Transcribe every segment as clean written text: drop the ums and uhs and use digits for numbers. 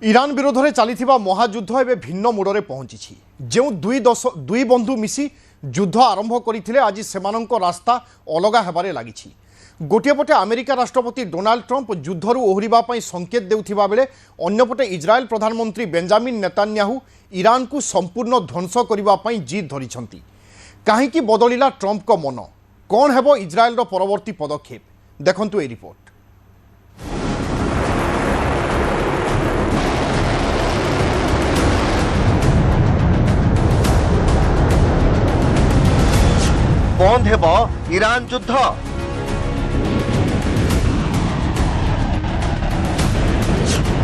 Iran विरोध में चली महायुद्ध एवं भिन्न मोड़ पहुंची जो दुई बंधु मिसी युद्ध आरंभ करते आज से रास्ता अलग होबार लगी। गोटे पटे अमेरिका राष्ट्रपति डोनाल्ड ट्रंप युद्धरू ओहरिबा संकेत देउथिबा बेले अन्यपटे इजराइल प्रधानमंत्री बेंजामिन नेतान्याहू ईरान को संपूर्ण ध्वंस करने जिद धरिछंती। काहेकि बदलिला ट्रंप को मन, कौन हेबो इजराइल परवर्ती पदक्षेप, देखंतु ए रिपोर्ट। बंद हेबो ईरान युद्ध।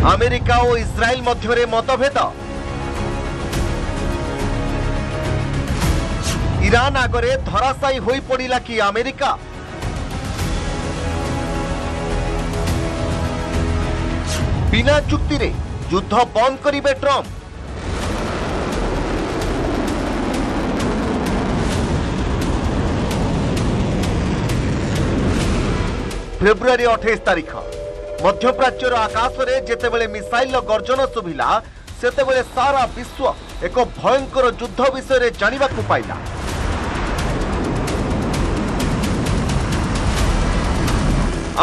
अमेरिका और इस्राएल मध्य मतभेद। ईरान आगरे धराशायी होई पड़िला कि अमेरिका। बिना चुक्ति रे युद्ध बंद करिवे ट्रंप। फेब्रुआरी 28 तारीख मध्यप्राच्यर आकाश में जेतेबेले मिसाइल गर्जन शुभिला सेतेबेले सारा विश्व एक भयंकर युद्ध विषय जानिबा को पाइला।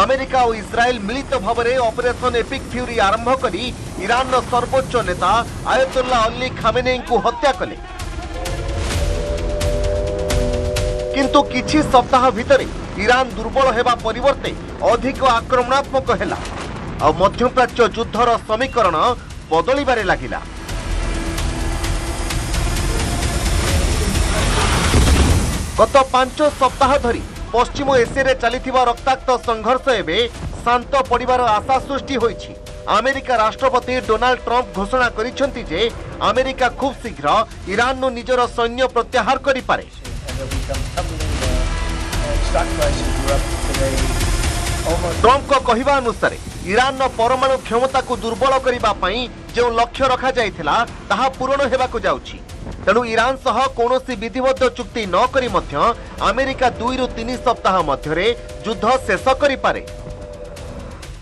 अमेरिका और इस्राएल मिलित भाव में ऑपरेशन एपिक फ्यूरी आरंभ करी ईरान सर्वोच्च नेता आयतुल्ला अली खामेनेई को हत्या कले। किंतु किछि सप्ताह भितरे ईरान दुर्बल हेबा परिवर्ते अधिक आक्रमणात्मक हेला और मध्यप्राच्य युद्धर समीकरण बदलिबारे लागिला। गत 5 सप्ताह धरी पश्चिम एशिया चलिथिबा रक्ताक्त संघर्ष एबे शांत पड़िबार आशा सृष्टि होईछि। अमेरिका राष्ट्रपति डोनाल्ड ट्रंप घोषणा करिसेंति जे अमेरिका खूब शीघ्र ईरान नु निजर सैन्य प्रत्याहार करि पारे। ट्रंप को कहवा अनुसार ईरान परमाणु क्षमता को दुर्बल करने जो लक्ष्य रखा जाइथिला ताहा पूरण हेबाकु जाउछि। तेणु ईरान सह कौनसी विधिबद्ध चुक्ति न करी मध्य अमेरिका 2 ରୁ 3 सप्ताह मध्यरे युद्ध शेष करि पारे।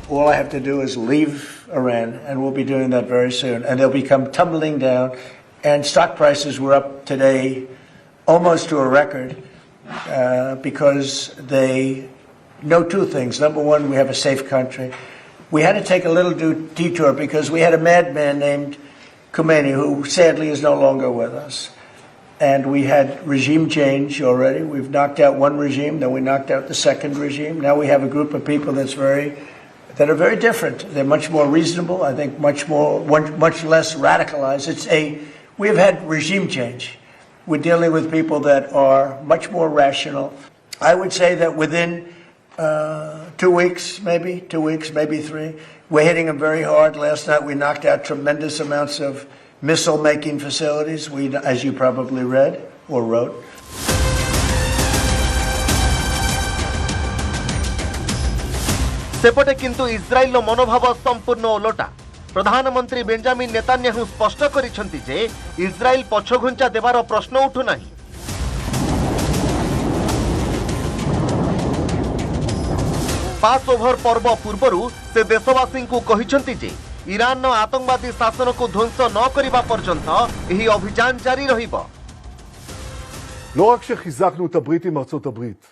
All I have to do is leave Iran, and we'll be doing that very soon, and they'll become tumbling down. And stock prices were up today almost to a record because they know two things. Number one, we have a safe country. We had to take a little detour because we had a madman named Khomeini who sadly is no longer with us. And we had regime change already. We've knocked out one regime, then we knocked out the second regime. Now we have a group of people that are very different. They're much more reasonable, I think much less radicalized. We've had regime change. We're dealing with people that are much more rational. I would say that within 2 weeks, maybe 3, we're hitting them very hard. Last night we knocked out tremendous amounts of missile-making facilities, as you probably read or wrote. सेपटे किंतु इस्राएल मनोभाव संपूर्ण ओलटा। प्रधानमंत्री Benjamin Netanyahu स्पष्ट करिसेंति जे इस्राएल पछघुंचा देवार प्रश्न उठु नाही। पास over पर्व पूर्वरु से देशवासी को कहिसेंति जे ईरान आतंकवादी शासन को ध्वंस न करिबा पर्यंत एही अभियान जारी रहिबो। לא רק שחיזקנו את הברית עם ארצות הברית,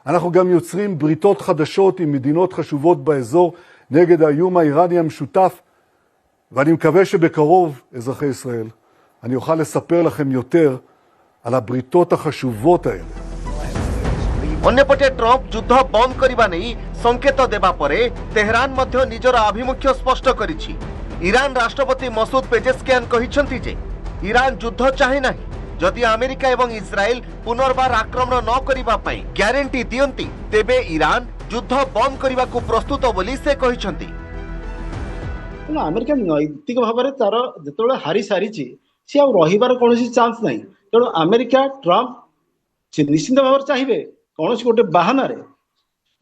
אנחנו גם יוצרים בריתות חדשות עם מדינות חשובות באזור נגד האיום האיראני המשותף, ואני מקווה שבקרוב, אזרחי ישראל, אני אוכל לספר לכם יותר על הבריתות החשובות האלה. अन्यपटे ट्रंप युद्ध बंद करने नहीं संकेत देवा परे तेहरान मध्य निजर आभिमुख्य स्पष्ट करिछि। ईरान राष्ट्रपति मसूद पेजेस्कियान कहिसेंति जे ईरान युद्ध चाहे नहीं। जदि अमेरिका एवं इस्राएल पुनर्बार आक्रमण न करिबा पई ग्यारंटी दियंती तेबे ईरान युद्ध बंद करने को प्रस्तुत बोली से कहिसेंति। अमेरिका नैतिक भाव में तार जो हारी सारी सी रहीबार कौन चान्स ना। तेणु अमेरिका ट्रंप निश्चिंत भाव में चाहिए कौन गोटे बाहाना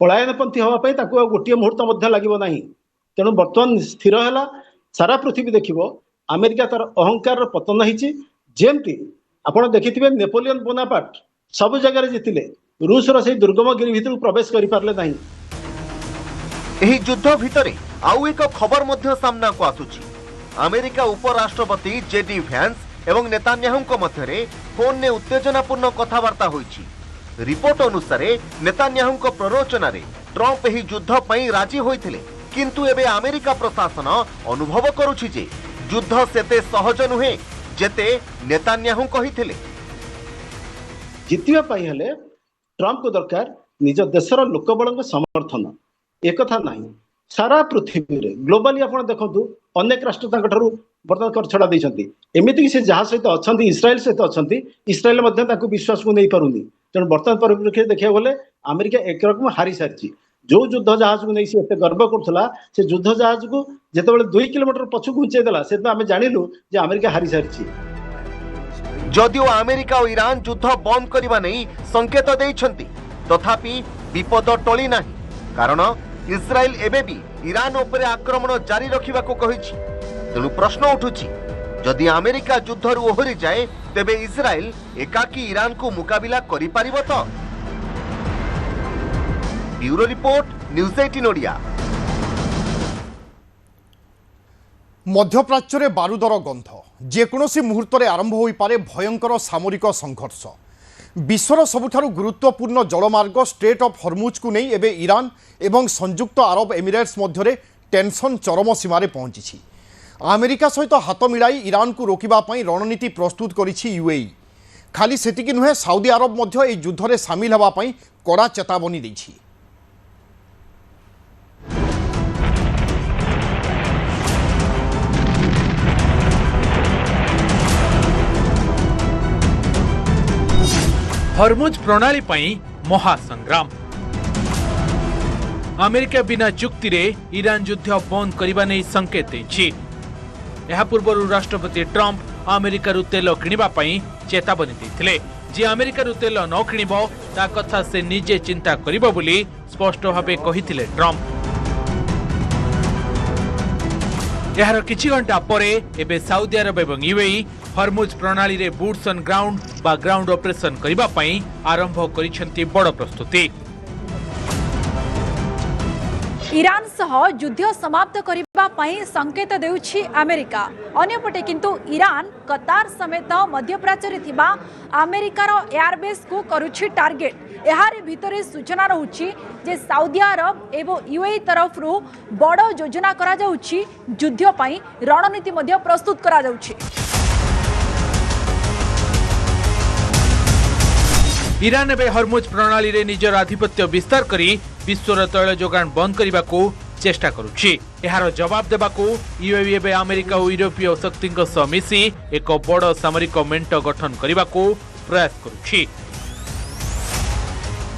पलायनपंथी हाँपाई गोटे मुहूर्त लगे ना। तेणु बर्तमान स्थिर है सारा पृथ्वी देख अमेरिका तार अहंकार पतन होमती आपड़ देखिए नेपोलियन बोनापार्ट सब जगह जीतिले रूसर से दुर्गम गिरी भितर प्रवेश कर पारे ना। युद्ध भितर आउ एक खबर मध्य सामना को आसुछि। अमेरिका उपराष्ट्रपति जेडी भ्यान्स एवं नेतान्याहुଙ୍କ ମଧ୍ୟରେ ଫୋନରେ ଉତ୍ତେଜନାପୂର୍ଣ୍ଣ କଥାବାର୍ତ୍ତା ହୋଇଛି। रिपोर्ट अनुसार नेतान्याहुଙ୍କ प्ररोचनारे ट्रम्प एही युद्ध ପାଇଁ राजी होइथिले, किंतु एबे अमेरिका प्रशासन अनुभव करुछि जे युद्ध सेते सहज नुहे जेते नेतान्याहु कहिथिले। जितिबा पाई हेले ट्रम्प को दरकार निज देशर लोकबल समर्थन एक कथा नहीं। सारा पृथ्वी रे ग्लोबली आपण देखंतु अनेक राष्ट्र तांक ठारू बर्तमान कर छड़ा दैछंती। एमिति कि से जहा सहित अछंती इस्राएल सहित अछंती, इस्राएल मध्ये तांको विश्वास को नै पारुनी। तेणु बर्तमान परिप्रेक्षी देखिया गले अमेरिका एक रकम हारी सारिछि। जो युद्ध जहाज को नहीं से एते गर्व करथला, से युद्ध जहाज को जेतेबेले 2 किलोमीटर पछुक घुंचै देला, सेत आमे जानिलु जे अमेरिका हारी सारिछि। जदिओ अमेरिका और ईरान युद्ध बंद करबा नै संकेत दैछंती, तथापि विपद टली नाही। कारण इस्राएल एबे भी ईरान उपरे आक्रमण जारी रखिबा को कहिछि। तेणु प्रश्न उठुछि, जदि अमेरिका युद्धरु ओहरी जाए तेबे इस्राएल एकाकी ईरान को मुकाबिला करि पारिबो तो? Bureau report, news 18 Odia. मध्यप्राच्य बारूदर गंध जेकोसी मुहूर्त आरंभ हो पारे भयंकर सामरिक संघर्ष। विश्वर सबुठारु गुरुत्वपूर्ण जलमार्ग स्ट्रेट ऑफ हर्मुज को नहीं एबे ईरान एवं संयुक्त अरब एमिरेट्स मध्य टेंशन चरम सीमार पहुंची। अमेरिका सहित हाथ मिलाई ईरान को रोकवा रणनीति प्रस्तुत करिछि यूएई। खाली सेतिकी नुहे, साउदी अरब मध्य ए युद्ध में सामिल होगा कड़ा चेतावनी देछि। हर्मुज प्रणाली पई महासंग्राम। अमेरिका बिना चुक्ति रे ईरान युद्ध बंद करबा नै संकेत दैछि। एहा पूर्व राष्ट्रपति ट्रम्प अमेरिका तेल किणवा पई चेतावनी दैथिले जे अमेरिका तेल न किणिबो ता कथा से निजे चिंता करिबो बोली स्पष्ट भाबे कहिथिले ट्रम्प। एहार किछि घंटा परे एबे साउदी अरब एवं यूएई हर्मुज प्रणाली रे बूट्स ऑन ग्राउंड बा ग्राउंड ऑपरेशन करिबा पई आरंभ करिसेंती बड़ प्रस्तुति। ईरान सह युद्ध समाप्त करिबा पई संकेत देउछि अमेरिका। अन्यपटे किंतु ईरान कतार समेत मध्यप्राच्य रे थिबा अमेरिकार एयरबेस को करुछि टार्गेट। एहारे भितरे सूचना रहुछि जे साउदी अरब एवं यूएई तरफ रु बड़ योजना करा जाउछि। युद्ध पई रणनीति मध्य प्रस्तुत करा जाउछि। ईरान एवं हर्मुज प्रणाली रे निजर आधिपत्य विस्तार करी विश्वर तैल जोगान बंद करने को चेष्टा करुछि। एहार जवाब देबाकू यूएई एवं अमेरिका और यूरोपीय शक्तिंक सह मिसी एक बड़ सामरिक मेंट गठन करने को प्रयास करुछि।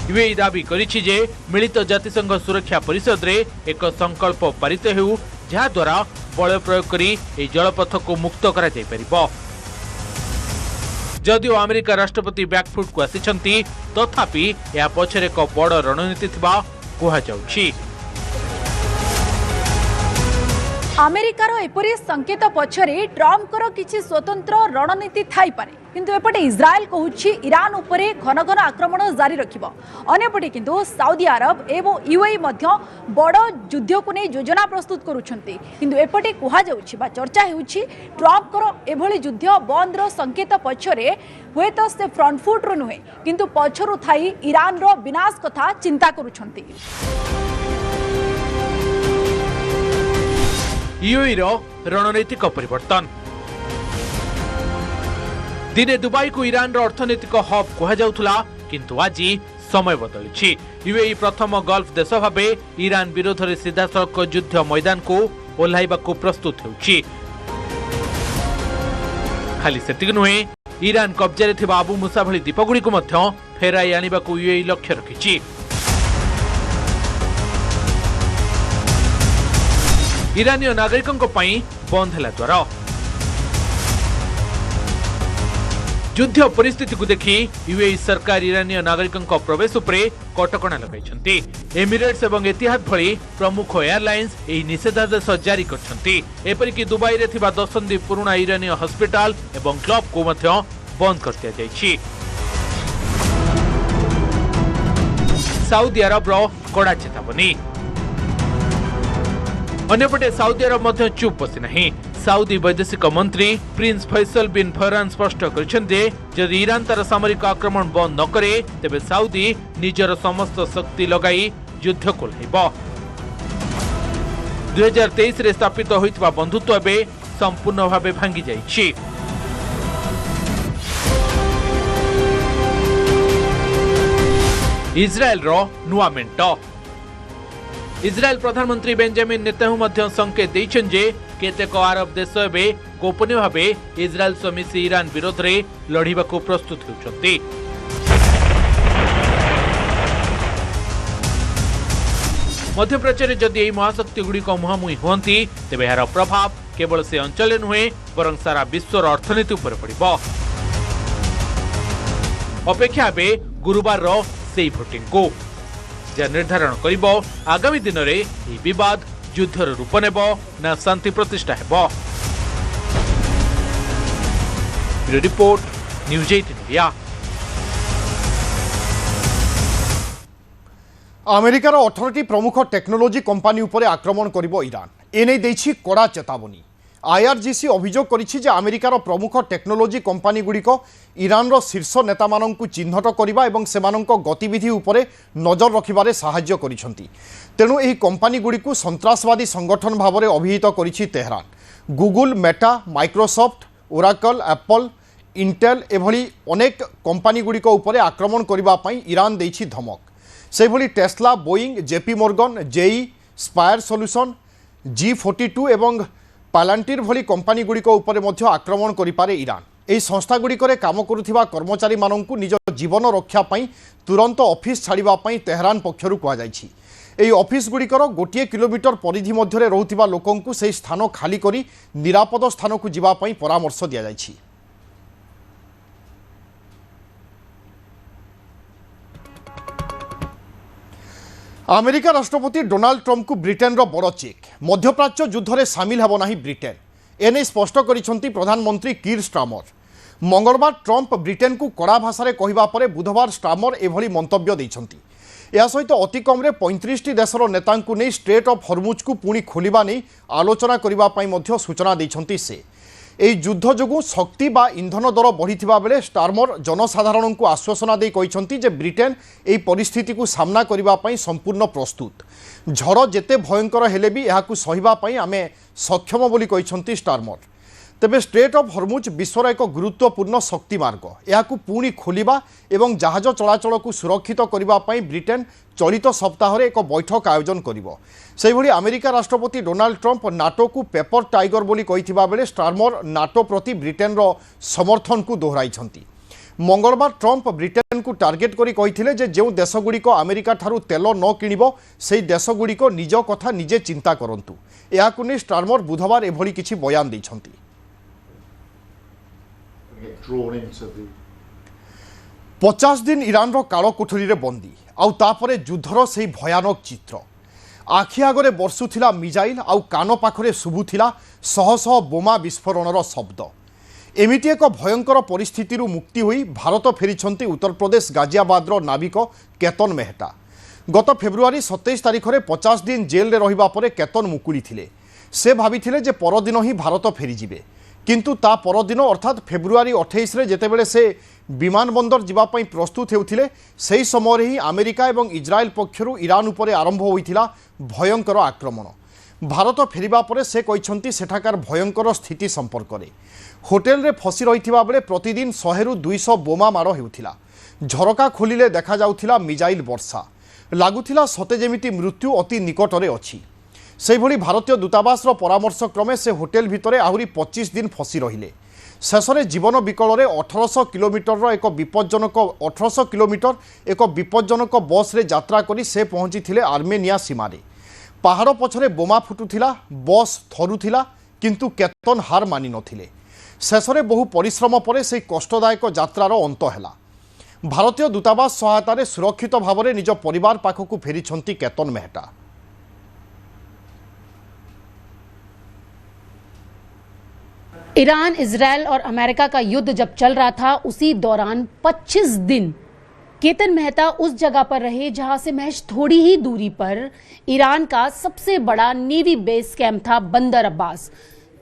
यूएई दाबी करिछि जे मिलित जातिसंघ सुरक्षा परिषद रे एक संकल्प पारित हेउ जहा द्वारा बल प्रयोग करी ए जलपथ को मुक्त करा जाय परिबो। जदिओ अमेरिका राष्ट्रपति बैकफुट को आसिछंती, तथापि या पछरे एक बड़ रणनीति थिबा कुहा जाउछि। अमेरिकार एपरी संकेत पछरे ट्रम्पकर किछि स्वतंत्र रणनीति थाई पारे, किंतु एपटे इस्राएल कहूछि ईरान उपरे घन घन आक्रमण जारी रखिबो। अन्यपटे किंतु साउदी अरब एवं यूएई मध्य बड़ युद्ध को नै योजना प्रस्तुत करूछंती। किंतु एपटे कुहा जाउछि बा चर्चा हेउछि ट्रम्पकर एभली युद्ध बंद रो संकेत पछरे हुएत से फ्रंट फुट रो नुहे, किंतु पछरु थाई ईरान रो विनाश कथा चिंता करूछंती। यूएई रो रणनीतिक परिवर्तन। दिने दुबई को ईरान रो अर्थनैतिक हब कहा जाउथला, किंतु आज समय बदलिछि। यूएई प्रथम गल्फ देश भाबे ईरान विरोध रे सीधा सड़क युद्ध मैदान को ओल्हाइबा को प्रस्तुत हेउछि। खाली सेतिक नुहे, ईरान कब्जा रे थिबा अबू मूसा भली द्वीपगुड़ी को मध्य फेराई आनिबा को यूएई लक्ष्य रखिछि। ईरानीय नागरिकों पई बंद हैला द्वार। युद्ध परिस्थिति को देखि यूएई सरकार ईरानीय नागरिकों प्रवेश उपरे कटकणा लगाइछंती। एमिरेट्स एवं एतिहाद भली प्रमुख एयरलाइंस एही निषेधादेश जारी करछंती। एपरिक दुबई रे थिबा दशंदी पुराना ईरानीय हॉस्पिटल एवं क्लब को मध्य बंद कर दिया जाइछि। साउदी अरब रो कड़ा चेतावनी। अन्यपटे साउदी अरब मध्य चुप बसी नहीं। साउदी वैदेशिक मंत्री प्रिंस फैसल बिन फरहान स्पष्ट करछन्ते जदि ईरान तार सामरिक आक्रमण बंद न करे तेबे साउदी निजर समस्त शक्ति लगाई युद्ध कोल्हाइब। 2023 रे स्थापित होइतबा बंधुत्व एबे संपूर्ण भावे भांगी जाइछि। इस्राएल रो नुआ मेंट। इस्राएल प्रधानमंत्री बेंजामिन नेतान्याहू मध्य संकेत दैछन् जे केतेक अरब देश एबे गोपनीय भावे इस्राएल सह मिसी ईरान विरोध रे लढिबाकू प्रस्तुत हेउछन्ति। मध्यप्राच्य जदि यह महाशक्ति गुड़िक मुहांमुही हुअंती तेबे यार प्रभाव केवल से अंचल नुहे बरं सारा विश्वर अर्थनीति उपर पड़िबो। अपेक्षा बे गुरुवार रो सेई भोटिंग को जा निर्धारण करिबो आगामी दिन रे एही विवाद युद्धर रूप नेबो ना शांति प्रतिष्ठा हेबो। Bureau report news 18 India. अमेरिकार 18टी प्रमुख टेक्नोलोजी कंपानी उपरे आक्रमण करिबो ईरान एने दैछि कड़ा चेतावनी। आईआरजीसी अभियोग करिछि जे अमेरिकार प्रमुख टेक्नोलोजी कंपानी गुड़िक ईरान रो शीर्ष नेता माननकु चिन्हट करिबा एवं सेमानंक गतिविधि उपरे नजर रखिबारे सहाय्य करिसंती। तेणु एही कंपानी गुड़िकु सन्त्रासवादी संगठन भावरे अभिहित करिछि Tehran. Google, Meta, Microsoft, Oracle, Apple, Intel एभली अनेक कंपानी गुड़िक उपरे आक्रमण करिबा पई ईरान दैछि धमक। सेभली Tesla, Boeing, JP Morgan, GE, Spire solution, G42 एवं पालांटीर भली कंपानी गुड़िक उपरे मध्य आक्रमण करिपारे ईरान। एही संस्था गुड़िकरे काम करुथिबा कर्मचारी माननकु निज जीवन रक्षा पई तुरंत ऑफिस छाड़िबा पई तेहरान पक्षरु कुआ जायछि। एही ऑफिस गुड़िकर 1 किलोमीटर परिधि मध्यरे रहुथिबा लोकंकु सेही स्थान खाली करी निरापद स्थानकु जिबा पई परामर्श दिया जायछि। अमेरिका राष्ट्रपति डोनाल्ड ट्रम्प को ब्रिटेन रो बड़ चेक। मध्यप्राच्य युद्ध में सामिल हेब नहीं ब्रिटेन एने स्पष्ट करिसेंती प्रधानमंत्री कीर स्टारमर। मंगलवार ट्रम्प ब्रिटेन को कड़ा भाषा कहवा पर बुधवार स्टारमर एभली मंतव्य देइछंती। या सहित अति कम 35टी देशर नेतांकु नहीं स्ट्रेट ऑफ हॉर्मुज को पुणी खोलिबा नहीं आलोचना करिबा पई मध्य सूचना देइछंती से। एही युद्ध जोगु शक्ति बा इंधन दर बढ़िथिबा बेले स्टारमर जनसाधारण को आश्वासना दे कहिसंती जे ब्रिटेन एही परिस्थिति को सामना करिबा पई संपूर्ण प्रस्तुत। झड़ जेते भयंकर हेले भी याकु सहिबा पई आमे सक्षम बोली कहिसंती स्टारमर। तेबे स्ट्रेट ऑफ हॉर्मुज विश्वर एक गुरुत्वपूर्ण शक्ति मार्ग। याकु पुणी खोलिबा एवं जहाज चलाचल को सुरक्षित करिबा पई ब्रिटेन चलित सप्ताह एक बैठक आयोजन करिबो। सेहिभली अमेरिका राष्ट्रपति डोनाल्ड ट्रम्प नाटो को पेपर टाइगर बोली कहिथिबा बेले स्टारमर नाटो प्रति ब्रिटेन रो समर्थन को दोहराइछंती। मंगलवार ट्रम्प ब्रिटेन को टार्गेट करी कहिथिले जे जेउ देशगुड़िक अमेरिका ठारू तेल न किणिबो सेही देशगुड़िक निज कथा निजे चिंता करंतु। याकु नै स्टारमर बुधवार एभली किछि बयान दैछंती। 50 दिन ईरान रो कालो कोठरी रे बंदी आउ तापरे युद्धर सेही भयानक चित्र। आखि आगरे बर्षुथिला मिजाइल आउ कान पाखरे शुभुथिला शह शह बोमा विस्फोरणर शब्द। एमिति एक भयंकर परिस्थिति मुक्ति हुई भारत फेरिछंती उत्तर प्रदेश गाजियाबादर नाविक केतन मेहता। गत फेब्रुआरी 27 तारिख में 50 दिन जेल रे रहिबा परे केतन मुकुली थिले। से भाविथिले जे परदिन ही भारत फेरीजिबे, किंतु ता परदिन अर्थात फेब्रुआरी 28 रे जेतेबेले से विमान बंदर जीवाई प्रस्तुत होउथिले सेही समय ही अमेरिका और इज्राएल पक्षरु ईरान उपरे आरंभ होइथिला भयंकर आक्रमण। भारत फेरिबा परे से कहिसंती सेठाकार भयंकर स्थिति संपर्क में। होटेल रे फसी रहिथिबा बेले प्रतिदिन 100 रु 200 बोमा मार हेउथिला। झरका खोलिले देखा जाउथिला मिजाइल वर्षा। लागुथिला सते जेमिति मृत्यु अति निकटरे अछि। सेहिभली भारतीय दूतावासर परामर्श क्रमे से होटेल भितरे आहुरी 25 दिन फसी रहिले। शेषरे जीवन विकल 1800 किलोमीटर एक विपज्जनक बस रे यात्रा करी से पहुंची थिले आर्मेनिया सीमारे। पहाड़ पछरे बोमा फुटुथिला, बस थरुथिला, किंतु केतन हार मानि नथिले। शेषरे बहु परिश्रम परे से कष्टदायक यात्रार अंत हैला। भारतीय दूतावास सहायतार सुरक्षित भाव में निज परिवार पाखकु फेरिछंती केतन मेहता। ईरान, इजरायल और अमेरिका का युद्ध जब चल रहा था उसी दौरान 25 दिन केतन मेहता उस जगह पर रहे जहां से महज थोड़ी ही दूरी पर ईरान का सबसे बड़ा नेवी बेस कैंप था बंदर अब्बास।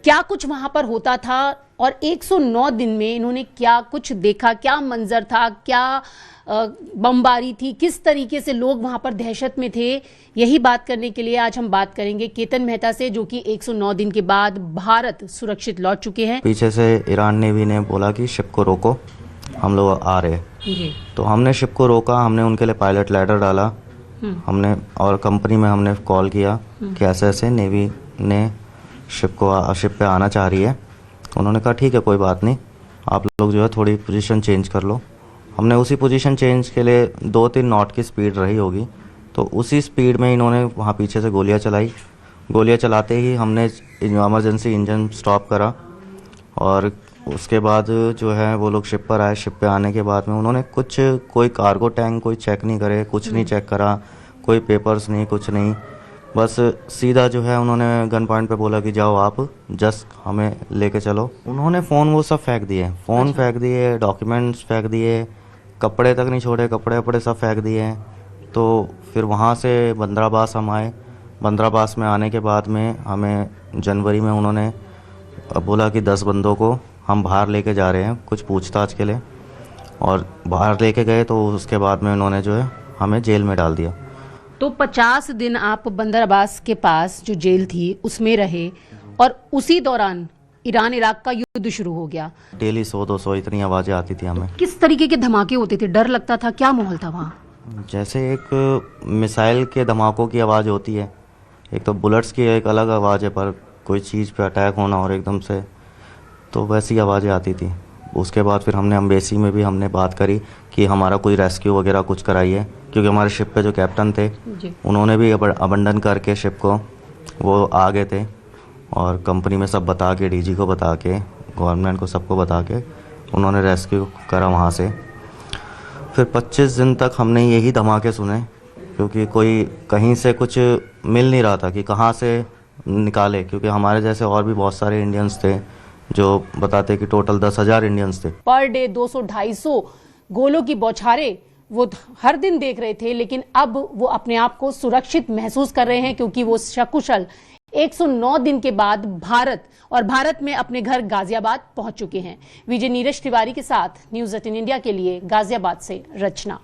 क्या कुछ वहां पर होता था और 109 दिन में इन्होंने क्या कुछ देखा, क्या मंजर था, क्या बमबारी थी, किस तरीके से लोग वहां पर दहशत में थे, यही बात करने के लिए आज हम बात करेंगे केतन मेहता से, जो कि 109 दिन के बाद भारत सुरक्षित लौट चुके हैं। पीछे से ईरान नेवी ने बोला कि शिप को रोको, हम लोग आ रहे जी। तो हमने शिप को रोका, हमने उनके लिए पायलट लैडर डाला, हमने और कंपनी में हमने कॉल किया कि ऐसे ऐसे नेवी ने शिप पे आना चाह रही है। उन्होंने कहा ठीक है कोई बात नहीं, आप लोग जो है थोड़ी पोजीशन चेंज कर लो। हमने उसी पोजीशन चेंज के लिए 2-3 नॉट की स्पीड रही होगी, तो उसी स्पीड में इन्होंने वहाँ पीछे से गोलियाँ चलाई। गोलियाँ चलाते ही हमने इमरजेंसी इंजन स्टॉप करा और उसके बाद जो है वो लोग शिप पर आए। शिप पे आने के बाद में उन्होंने कोई कार्गो टैंक कोई चेक नहीं करे, कुछ नहीं चेक करा, कोई पेपर्स नहीं, कुछ नहीं, बस सीधा जो है उन्होंने गन पॉइंट पे बोला कि जाओ आप जस्ट हमें लेके चलो। उन्होंने फ़ोन वो सब फेंक दिए, फ़ोन फेंक दिए, डॉक्यूमेंट्स फेंक दिए, कपड़े तक नहीं छोड़े, कपड़े सब फेंक दिए। तो फिर वहाँ से बंदराबास हम आए। बंदराबास में आने के बाद में हमें जनवरी में उन्होंने बोला कि 10 बंदों को हम बाहर लेके जा रहे हैं कुछ पूछताछ के लिए, और बाहर लेके गए तो उसके बाद में उन्होंने जो है हमें जेल में डाल दिया। तो 50 दिन आप बंदरबास के पास जो जेल थी उसमें रहे और उसी दौरान ईरान इराक का युद्ध शुरू हो गया। डेली 100-200 इतनी आवाज़ें आती थी हमें। किस तरीके के धमाके होते थे, डर लगता था, क्या माहौल था वहाँ? जैसे एक मिसाइल के धमाकों की आवाज़ होती है, एक तो बुलेट्स की एक अलग आवाज़ है, पर कोई चीज़ पे अटैक होना और एकदम से, तो वैसी आवाज़ें आती थी। उसके बाद फिर हमने एम्बेसी में भी हमने बात करी कि हमारा कोई रेस्क्यू वगैरह कुछ कराइए, क्योंकि हमारे शिप पे जो कैप्टन थे उन्होंने भी अबंडन करके शिप को वो आ गए थे, और कंपनी में सब बता के, डीजी को बता के, गवर्नमेंट को सबको बता के उन्होंने रेस्क्यू करा वहाँ से। फिर 25 दिन तक हमने यही धमाके सुने, क्योंकि कोई कहीं से कुछ मिल नहीं रहा था कि कहाँ से निकाले, क्योंकि हमारे जैसे और भी बहुत सारे इंडियंस थे जो बताते कि टोटल 10,000 इंडियंस थे। पर डे 200-250 गोलों की बौछारें वो हर दिन देख रहे थे, लेकिन अब वो अपने आप को सुरक्षित महसूस कर रहे हैं, क्योंकि वो सकुशल 109 दिन के बाद भारत में अपने घर गाजियाबाद पहुंच चुके हैं। विजय नीरज तिवारी के साथ न्यूज़ 18 इंडिया के लिए गाजियाबाद से रचना।